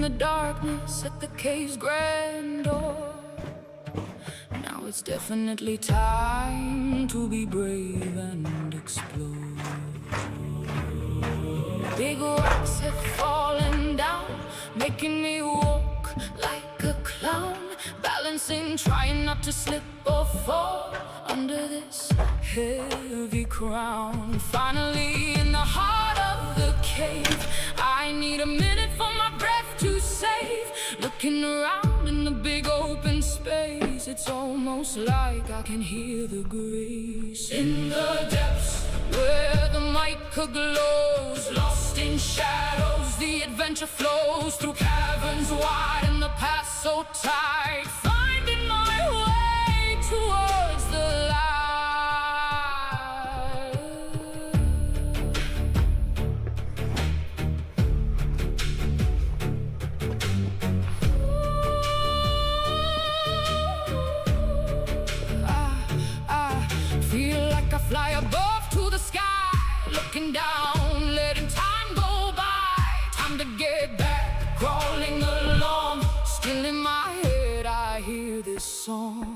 the darkness at the cave's grand door. Now it's definitely time to be brave and explore. Big rocks have fallen down, making me walk like a clown, balancing, trying not to slip or fall under this heavy crown. Finally in the heart of the cave, I need a minute for my breath to save. Looking around in the big open space, it's almost like I can hear the grace. In the depths where the mica glows, lost in shadows, the adventure flows through caverns wide and the path so tight, finding my way towards the light. I feel like I fly above to the sky, looking down, letting time go by. Time to get back, crawling along. Still in my head I hear this song.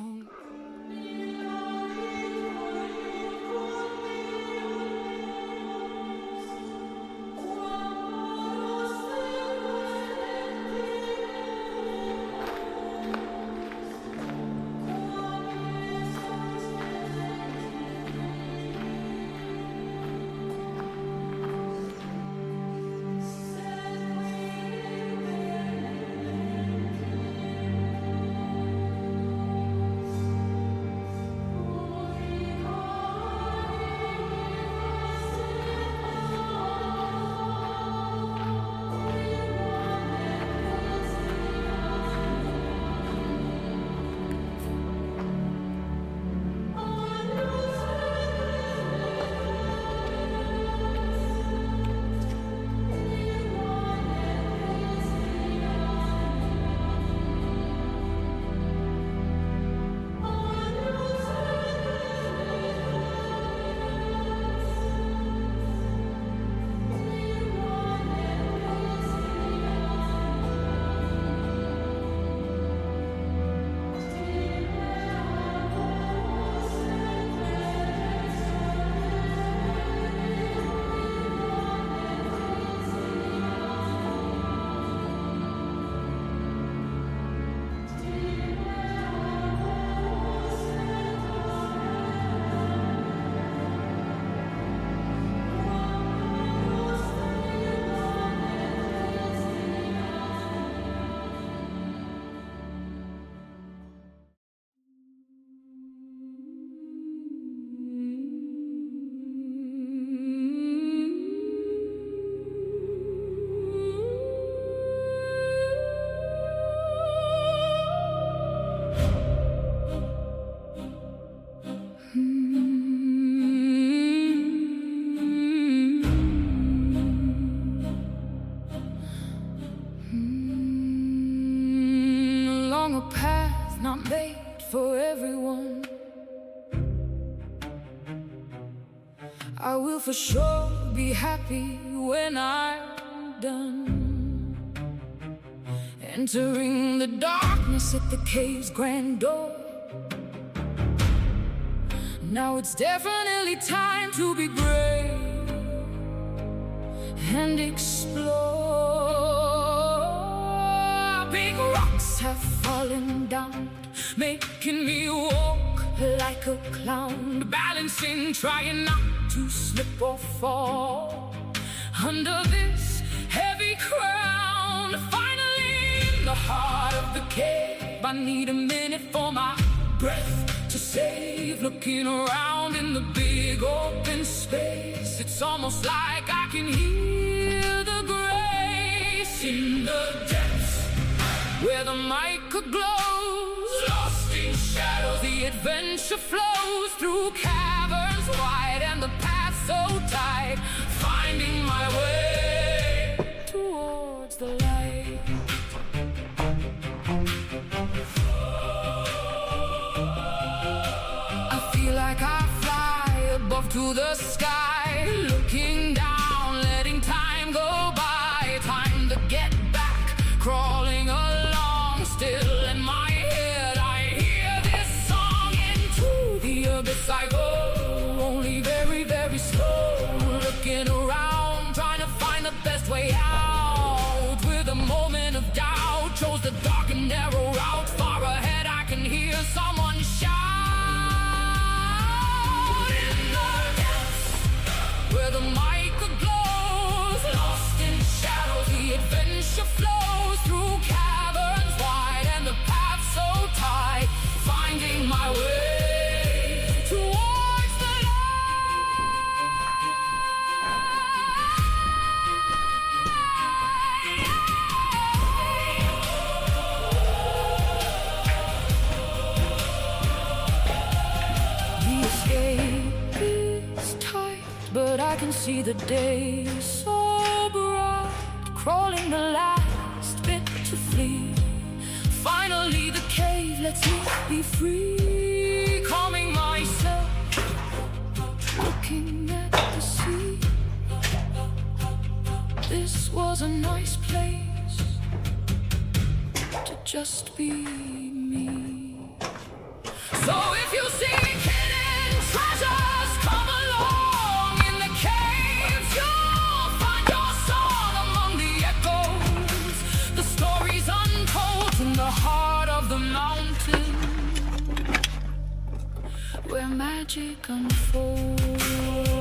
Along a path not made for everyone, I will for sure be happy when I'm done. Entering the darkness at the cave's grand door. Now it's definitely time to be brave and explore. Big rocks have fallen down, making me walk like a clown, balancing, trying not to slip or fall under this heavy crown. Finally in the heart of the cave, I need a minute for my breath to save. Looking around in the big open space, it's almost like I can hear the grace. In the depths where the mica glows, lost in shadows, the adventure flows through caverns wide and the path so tight, finding my way towards the light. Like I fly above to the sky, looking down, letting time go by. Time to get back, crawl treasure flows through caverns wide and the path so tight, finding my way towards the The escape is tight, but I can see the day so bright, crawling the last bit to flee. Finally the cave lets me be free, calming myself, looking at the sea. This was a nice place to just be me. So if you seek hidden treasures, come along in the caves. You'll find your song among the echoes, the stories untold in the heart of the mountain, where magic unfolds.